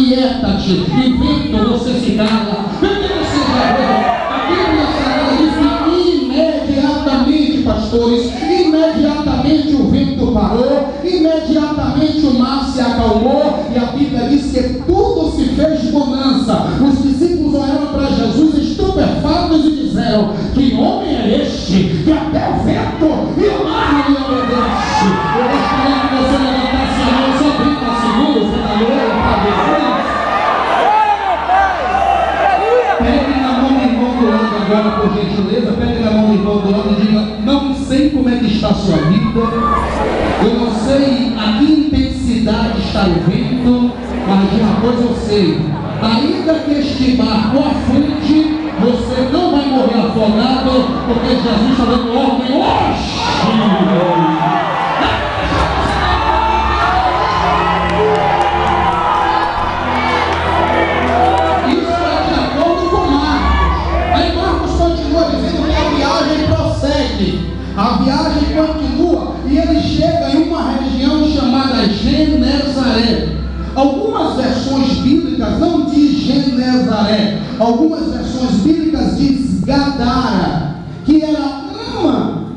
aquieta-te, e vento você se cala. Porque você já viu, a Bíblia Sagrada diz que imediatamente, pastores, imediatamente o vento parou, imediatamente o mar se acalmou, e a Bíblia diz que tudo se fez bonança. Os discípulos olharam para Jesus estupefatos e disseram: que homem é este, que até o vento e o mar lhe obedece? Eu gostaria que você levantasse a mão só 30 segundos, para glória para Jesus. Pegue na mão do irmão do lado agora, por gentileza. Pegue na mão do irmão do lado e diga: não sei como é que está a sua vida, eu não sei a que intensidade está o vento, mas de uma coisa eu sei: ainda que este barco afunde, você não vai morrer afogado, porque Jesus está dando ordem hoje. Isso é de acordo com Marcos. Aí Marcos continua dizendo que a viagem prossegue. A viagem continua e ele chega em uma região chamada Genezaré. Algumas versões bíblicas não diz Genezaré, algumas versões bíblicas diz Gadara, que era uma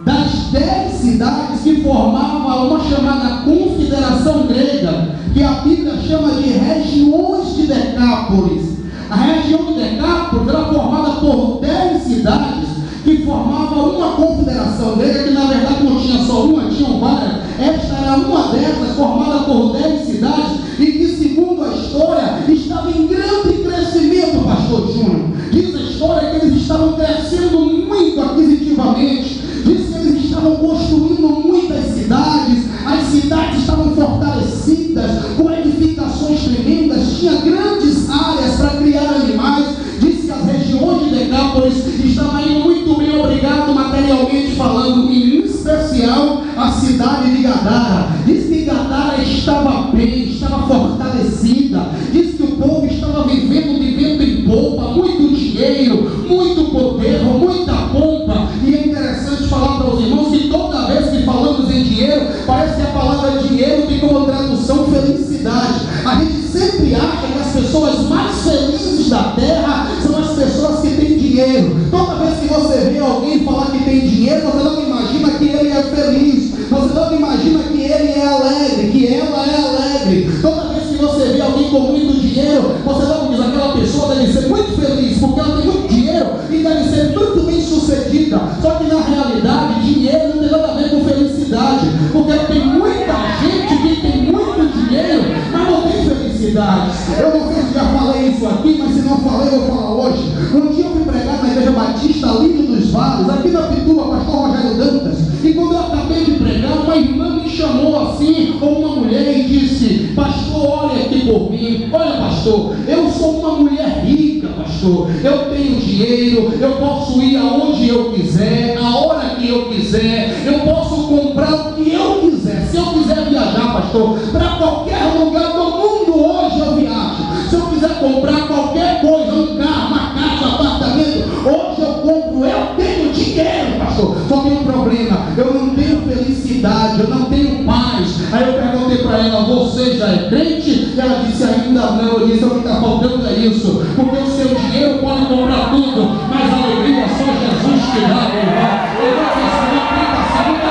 das 10 cidades que formava uma chamada confederação grega, que a Bíblia chama de regiões de Decápolis. A região de Decápolis era formada por 10 cidades que formavam uma confederação grega, que na verdade não tinha só uma, tinham várias. Esta era uma dessas, formada por 10 cidades, e que, segundo a história, estava em grande crescimento, pastor Júnior. Diz a história que eles estavam crescendo muito aquisitivamente, diz que eles estavam construindo muitas cidades, as cidades estavam fortalecidas, com edificações tremendas, tinha grandes áreas para criar animais. Diz que as regiões de Decápolis estavam indo muito bem, obrigado, materialmente falando, em especial a cidade de Gadara. Diz que Gadara estava bem, estava fortalecida, diz que o povo estava vivendo em pompa, muito dinheiro, muito poder, muita pompa. E é interessante falar para os irmãos que toda vez que falamos em dinheiro, parece que a palavra dinheiro tem como tradução felicidade. A gente sempre acha que as pessoas mais felizes da terra são as pessoas que têm dinheiro. Toda vez que você vê alguém falar que tem dinheiro, você não imagina que ele é feliz, você não imagina que ele é alegre, que ela é alegre. Toda vez que você vê alguém com muito dinheiro, você não diz: aquela pessoa deve ser muito feliz, porque ela tem muito dinheiro e deve ser muito bem sucedida. Só que na realidade, dinheiro não tem nada a ver com felicidade, porque tem muita gente que tem muito dinheiro, mas não tem felicidade. Eu não sei se já falei isso aqui, mas se não falei, eu vou falar hoje. Um dia eu fui pregar na Igreja Batista Lindo dos Vales, aqui na Pituba, pastor Rogério Dantas, e quando eu acabei de pregar, uma irmã me chamou assim, ou uma mulher, e disse: pastor, olha aqui por mim, olha pastor, eu sou uma mulher rica, pastor, eu tenho dinheiro, eu posso ir aonde eu quiser, a hora que eu quiser, eu posso comprar o que eu quiser. Se eu quiser viajar, pastor, para qualquer lugar do mundo hoje eu viajo. Se eu quiser comprar qualquer coisa, um carro, uma casa, apartamento, hoje eu compro. Eu tenho dinheiro, pastor, só tem um problema: eu não tenho felicidade, eu não tenho paz. Aí eu perguntei para ela: você já é crente? Ela disse: ainda não. Eu disse: o que está faltando é isso, porque o seu dinheiro pode comprar tudo, mas a alegria só Jesus te dá. Eu vou te ensinar 30 segundos.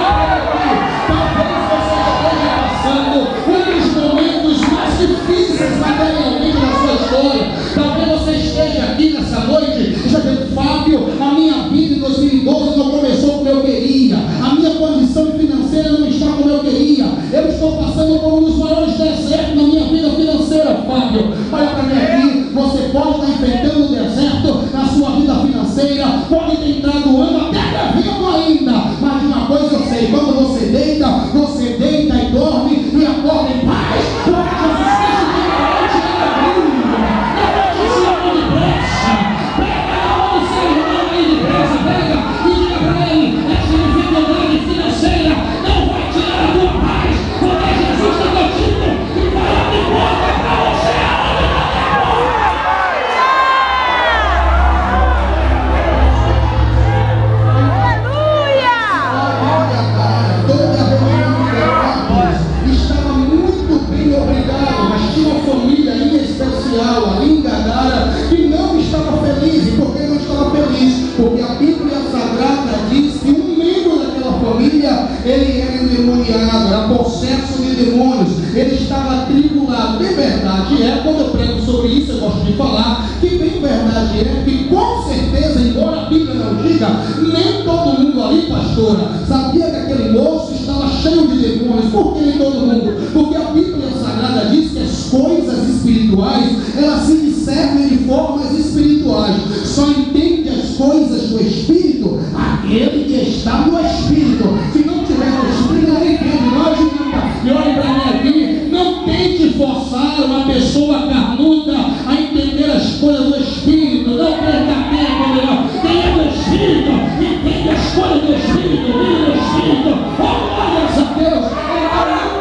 Talvez você esteja passando um dos momentos mais difíceis materialmente da sua história. Talvez você esteja aqui nessa noite e esteja dizendo: Fábio, a minha vida em 2012 não começou como eu queria, a minha condição financeira não está como eu queria, eu estou passando por um dos maiores desertos na minha vida financeira. Fábio, olha para mim aqui, você pode estar enfrentando um deserto na sua vida financeira, pode ter entrado o ano até devendo ainda, mas de uma coisa eu sei: quando você deita e dorme e acorda em paz, porque Jesus Cristo tem uma noite ainda brilha. A noite se abre depressa. Pega a mão do seu irmão aí depressa, pega e diga para ele: essa dificuldade financeira não vai tirar a tua paz, porque Jesus está contigo e vai abrir porta para você. Estava muito bem, obrigado, mas tinha uma família aí social ali em Gadara que não estava feliz. E por que não estava feliz? Porque a Bíblia Sagrada diz que um membro daquela família, ele era endemoniado, era possesso de demônios, ele estava atribulado. Bem verdade é, quando eu prego sobre isso, eu gosto de falar que bem verdade é que com certeza, embora a Bíblia não diga, nem todo mundo ali, pastora, sabia que aquele moço estava cheio de demônios. Por que nem todo mundo? Porque a Bíblia Sagrada diz que as coisas espirituais, elas se discernem de formas espirituais. Só entende as coisas do Espírito aquele que está no Espírito. Se não tiver no Espírito, não entende, não adianta. E olhe para mim aqui, não tente forçar uma pessoa carnuda a entender as coisas do Espírito. Não perca tempo, melhor. Quem é do Espírito, entende as coisas do Espírito, vive do Espírito. Oh, glórias a Deus.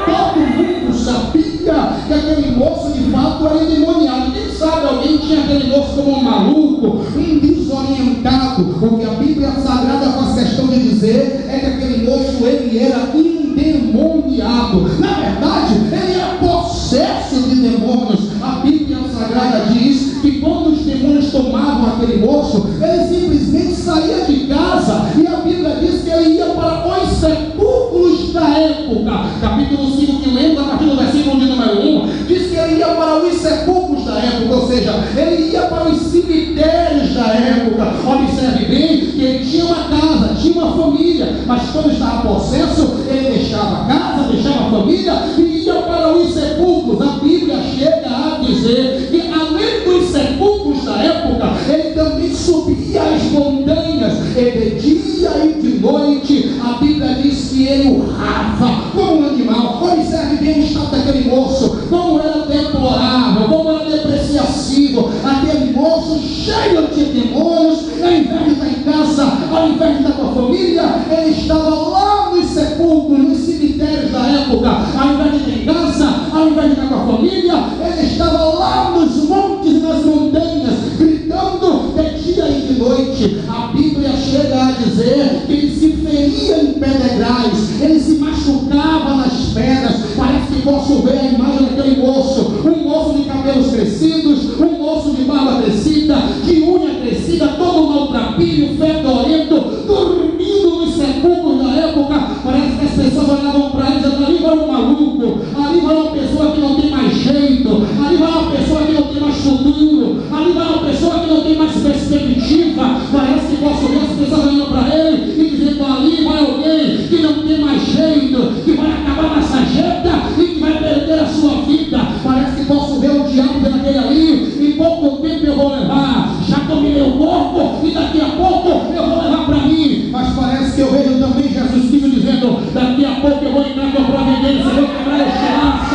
Todo mundo sabia que aquele moço de fato era endemoniado. Quem sabe alguém tinha aquele moço como um maluco, um desorientado. O que a Bíblia Sagrada faz questão de dizer é que aquele moço, ele era endemoniado. Na verdade, ele era possesso de demônios. A Bíblia Sagrada diz que quando os demônios tomavam aquele moço, ele simplesmente saía de casa, e a Bíblia diz que ele ia para os sepulcros da época. Capítulo 5 que lembra, a partir do versículo de número 1, diz que ele ia para os sepulcros da época, ou seja, ele ia para os cemitérios da época. Observe bem que ele tinha uma casa, tinha uma família, mas quando estava possesso, ele deixava a casa, deixava a família e ia para os sepulcros. A Bíblia chega a dizer que além dos sepulcros da época, ele também subia as montanhas, e de dia e de noite a Bíblia diz que ele urrava como um animal. Observe bem o estado daquele moço, como era deplorável, como era depreciativo. Aquele moço cheio de demônios, ao invés de estar em casa, ao invés de estar com a família, ele estava lá nos sepulcros, nos cemitérios da época. Ao invés de estar em casa, ao invés de estar com a família, ele estava lá nos montes e nas montanhas, gritando de dia e de noite. A Bíblia chega a dizer que ele se feria em pedregais, ele se machucava nas pedras. Parece que posso ver a imagem daquele moço, um moço de cabelos crescidos, um moço de barba crescida, de unha crescida, todo maltrapilho, fedorento, dormindo nos sepulcros da época. Parece que as pessoas olhavam para ele e diziam: ali vai um maluco, ali vai uma pessoa que não tem mais jeito, ali vai uma pessoa que não tem mais futuro, ali vai uma pessoa que não tem mais perspectiva. Parece que posso ver as pessoas olhando para ele e dizendo: ali vai alguém que não tem mais jeito, que vai acabar na sarjeta e que vai perder a sua vida. Parece que posso ver o diabo pelo aquele ali, em pouco tempo eu vou levar, já dominei o corpo e daqui a pouco eu vou levar para mim. Mas parece que eu vejo também Jesus Cristo dizendo: daqui a pouco eu vou entrar com a providência, eu vou quebrar este laço.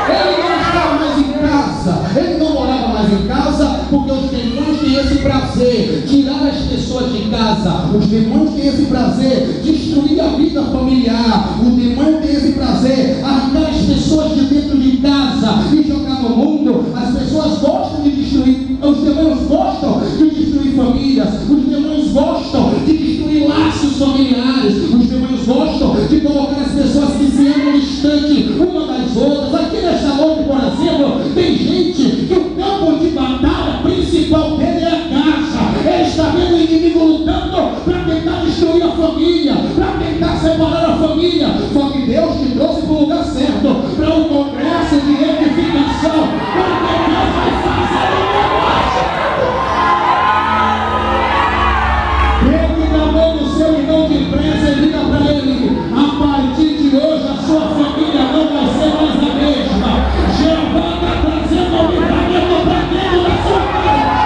Ele não estava mais em casa, ele não morava mais em casa, porque os demônios têm esse prazer, tirar as pessoas de casa. Os demônios têm esse prazer, destruir a vida familiar. O demônio tem esse prazer, arrancar as pessoas de dentro de casa e jogar no mundo. As pessoas gostam de destruir, os demônios gostam de destruir famílias, os demônios gostam de destruir laços familiares, os demônios gostam de colocar as pessoas que se amam distante uma das outras. Aqui nesta noite, por exemplo, tem gente que o campo de batalha principal dele é a casa. Ele está vendo o inimigo lutando para tentar destruir a família, para tentar separar a família. Só que Deus te trouxe para o lugar certo, para um congresso de edificação, porque Deus vai fazer o negócio. Pegue na mão do seu irmão de pressa e diga para ele: a partir de hoje a sua família não vai ser mais a mesma. Jeová está trazendo o livramento para dentro da sua casa.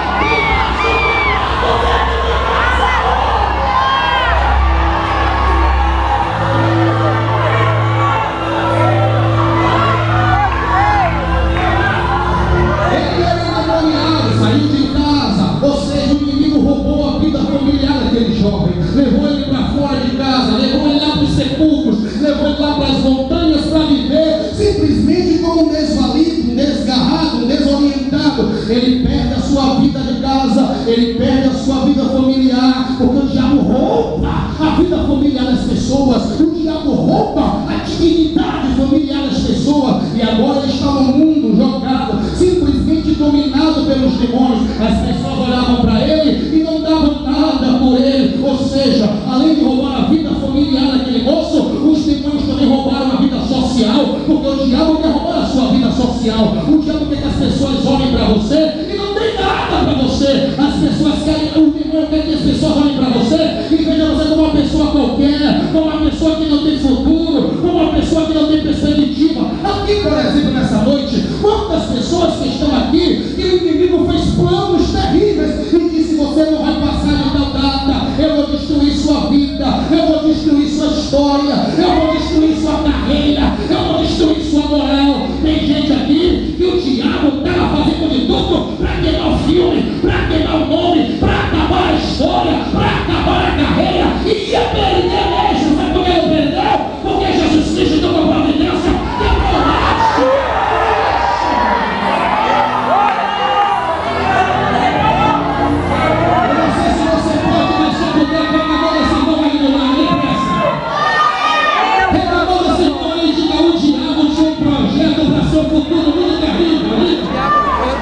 social. O diabo quer que as pessoas olhem para você e não tem nada para você. As pessoas querem, o demônio quer que as pessoas olhem para você e vejam você como uma pessoa qualquer, como uma pessoa que não tem futuro, como uma pessoa que não tem perspectiva. Aqui, por exemplo, nessa noite, quantas pessoas que estão aqui, que o inimigo fez planos terríveis e disse: você não vai passar de tal data, eu vou destruir sua vida, eu vou destruir sua história, eu vou destruir sua carreira, eu vou destruir sua moral. Tem gente aqui que o diabo estava fazendo de tudo para queimar o filme, para queimar o nome, para acabar a história, para acabar a carreira, e ia perder mesmo. Sabe por que não perdeu? Porque Jesus Cristo deu uma providência, quebrou laço. Eu não sei se você pode, mas se puder, pega a mão desse irmão aí do lado, nem pressa. Pega a mão desse irmão aí e diga: o diabo tinha um projeto para seu futuro muito terrível.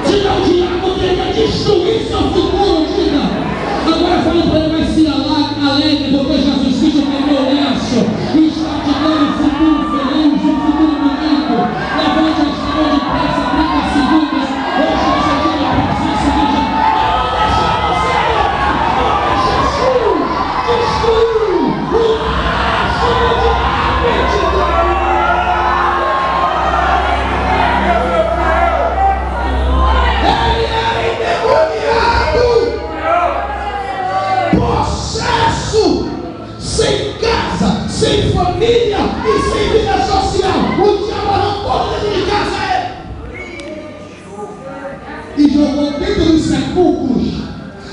Diga: o diabo queria destruir seu futuro, diga. Agora fala para ele: mas se alegre, porque Jesus Cristo quebrou o laço e está te dando um futuro feliz, um futuro bonito. Levante as mãos depressa, 30 segundos. Hoje você tem a presença de Jesus. Não deixa você adorar, porque Jesus destruiu o laço do diabo e te deu. Ele era endemoniado, possesso, sem casa, sem família e sem vida social. O diabo arrancou dentro de casa e jogou dentro dos sepulcros.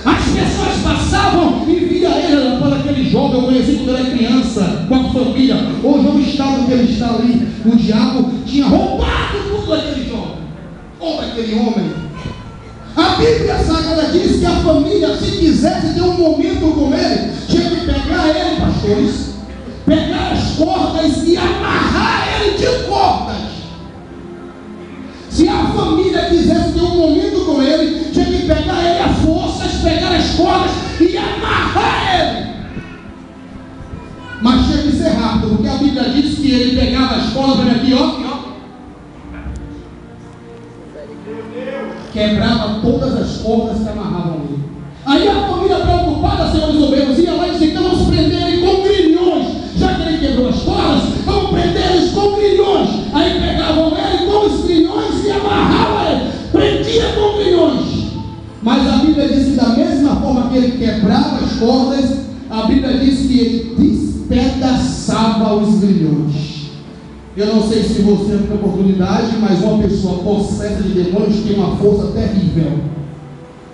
As pessoas passavam e via ele para aquele jovem. Eu conheci quando era criança, com a família. Hoje é o estado que ele está ali. O diabo tinha roubado tudo daquele jovem ou daquele homem. A Bíblia Sagrada diz que a família, se quisesse ter um momento com ele, tinha que pegar ele, pastores, pegar as cordas e amarrar ele de cordas. Se a família quisesse ter um momento com ele, tinha que pegar ele a forças, pegar as cordas e amarrar ele. Mas tinha que ser rápido, porque a Bíblia diz que ele pegava as cordas para aqui, ó, quebrava todas as cordas que amarravam ele. Aí a família preocupada, senhores obreiros, ia lá e dizia: então vamos prender ele com grilhões. Já que ele quebrou as cordas, vamos prender eles com grilhões. Aí pegavam ele com os grilhões e amarravam ele, prendia com grilhões. Mas a Bíblia diz que da mesma forma que ele quebrava as cordas, a Bíblia diz que ele despedaçava os grilhões. Eu não sei se você tem oportunidade, mas uma pessoa possessa de demônios tem uma força terrível.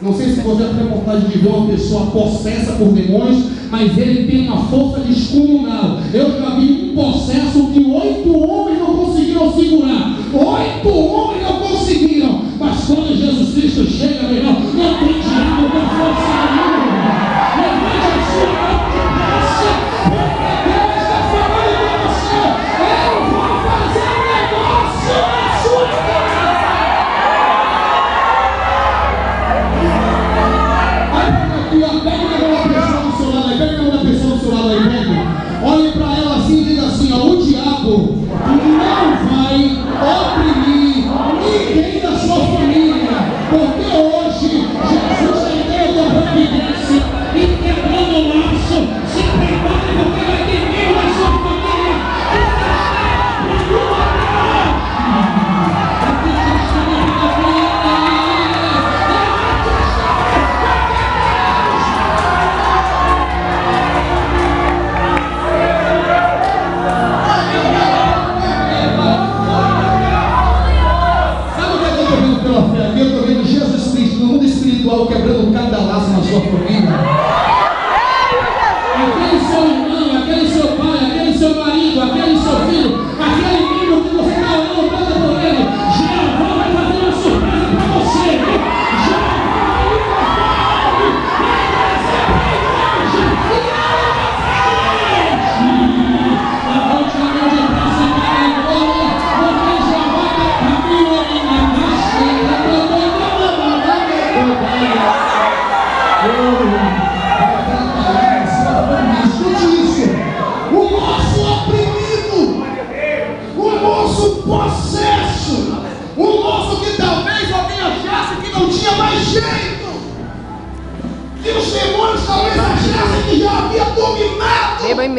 Não sei se você tem a oportunidade de ver uma pessoa possessa por demônios, mas ele tem uma força descomunal. Eu já vi um possesso que 8 homens não conseguiram segurar. 8 homens não conseguiram. Mas quando Jesus Cristo chega, meu irmão, não tem diabo com força nenhuma. Levante a sua mão depressa, porque Deus está falando com você. Eu vou fazer um negócio na sua casa. Pega na mão da pessoa do seu lado aí, pega. Olhe para ela assim e diga assim: ó, o diabo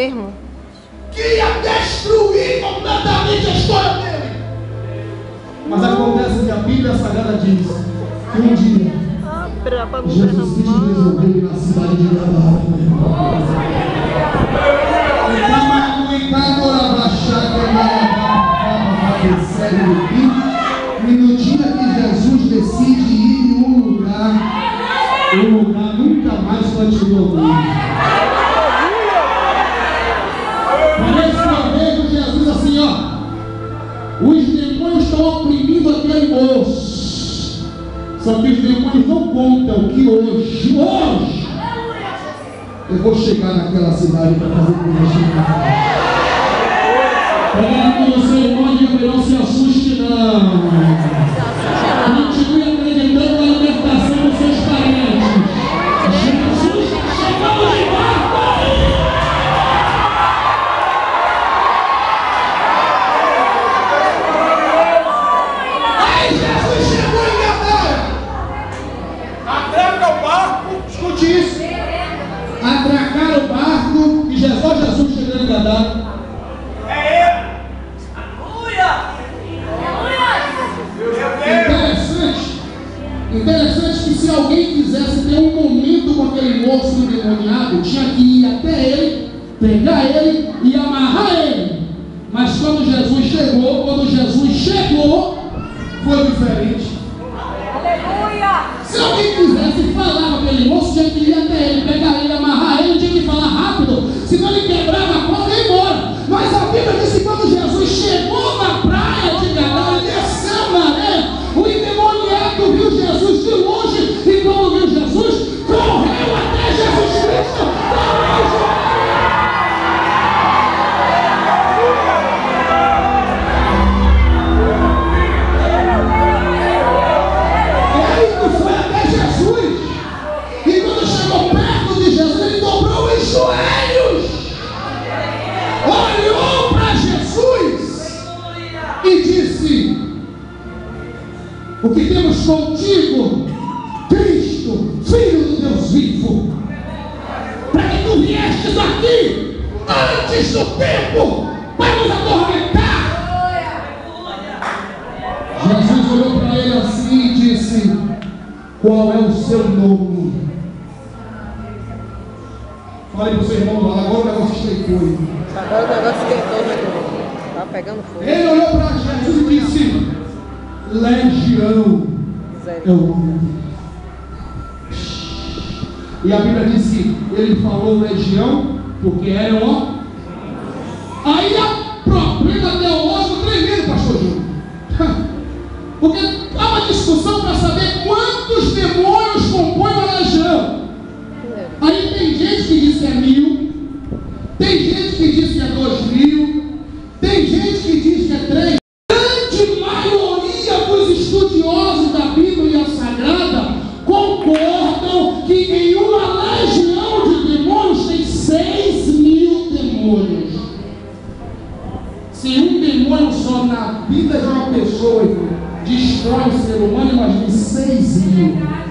mesmo? Que ia destruir completamente a história dele. Mas acontece que a Bíblia Sagrada diz que um dia Jesus Cristo resolveu ir na cidade de Gadara. E no dia que Jesus decide ir em um lugar, o lugar nunca mais continua ruim. Parece que eu vejo Jesus assim, ó. Os demônios estão oprimindo aquele moço. Só que os demônios não contam que hoje, eu vou chegar naquela cidade para fazer com você. Olha com você, irmão, diga, não se assuste não. Continue acreditando na libertação dos seus parentes. Jesus está chegando de volta. Aí Jesus chegou em Gadara. Atraca o barco, escute isso. Atracaram o barco e Jesus chegando em Gadara. Interessante que se alguém quisesse ter um momento com aquele moço endemoniado, tinha que ir até ele, pegar ele e amarrar ele. Mas quando Jesus chegou, foi diferente. Aleluia! Se alguém quisesse falar com aquele moço, tinha que ir até ele, pegar ele, amarrar ele, tinha que falar rápido, senão ele quebrava a corda e ia embora. Mas a Bíblia diz que quando Jesus chegou na praia de Gadara, desceu a maré, o endemoniado viu Jesus de longe e quando viu Jesus, correu até Jesus Cristo, correu joelho. Ele foi até Jesus e quando chegou perto de Jesus, ele dobrou os joelhos, olhou para Jesus e disse: o que temos contigo, Cristo, Filho do Deus vivo, para que tu viestes aqui antes do tempo para nos atormentar. Jesus olhou para ele assim e disse: qual é o seu nome? Fale para o seu irmão lá, agora o negócio estreitou. Agora o negócio esquentou, né? Tá pegando fogo. Ele olhou para Jesus e disse: Legião é o nome. E a Bíblia diz que ele falou legião porque era ó. Aí há problema teológico tremendo, pastor Júnior. Porque há uma discussão para saber quantos demônios compõem uma legião. Aí tem gente que diz que é 1000, tem gente que diz que é 2000, tem gente que diz que é 3. Grande maioria dos estudiosos da Bíblia Sagrada concordam que em uma legião de demônios tem 6.000 demônios. Se um demônio só na vida de uma pessoa destrói o ser humano, imagine 6.000.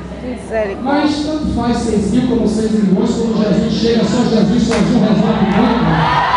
Mas tanto faz 6.000 como 6 milhões, quando Jesus chega, só Jesus sozinho resolve o mundo.